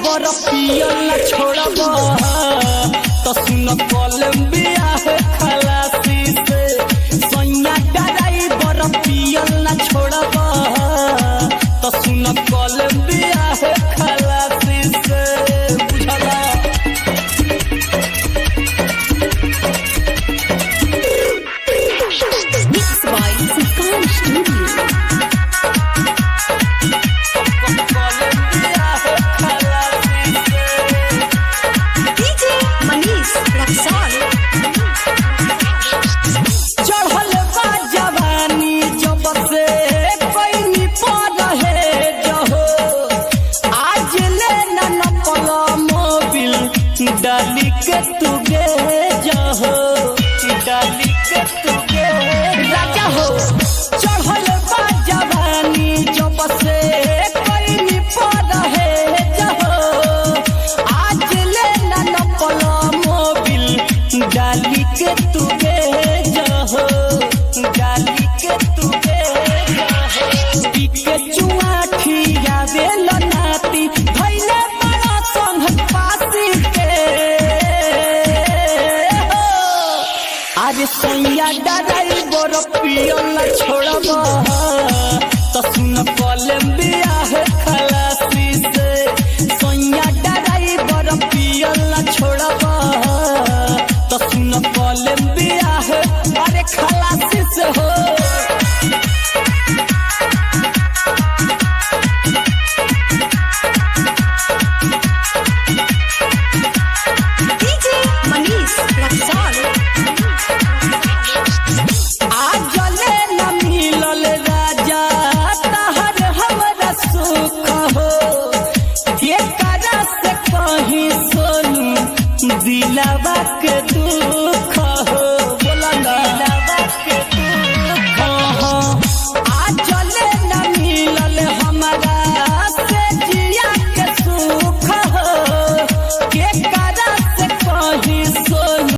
बर पियल छोड़ब तो सुन कोलंबिया है खलासी से सैया डराई बर पियल छोड़ब तो सुन कोलंबिया है खलासी से बुझला Mixed by Sikan Studio. चढ़ल बा जवानी जब से पैनी पर है जहो आज ले न पल मोबिल डाली के तुगे जहो डाली के तुगे राजा हो चढ़ल बा जवानी जब से पैनी पर है जहो आज ले न पल मोबिल डाली के तुगे जहो डाली के तुगे जहो पीके चुआठी आवेल नाती भैले बड़ा संग पासी के आज सैया डराई बर पियल छोड़ब तो सुन कोलंबिया है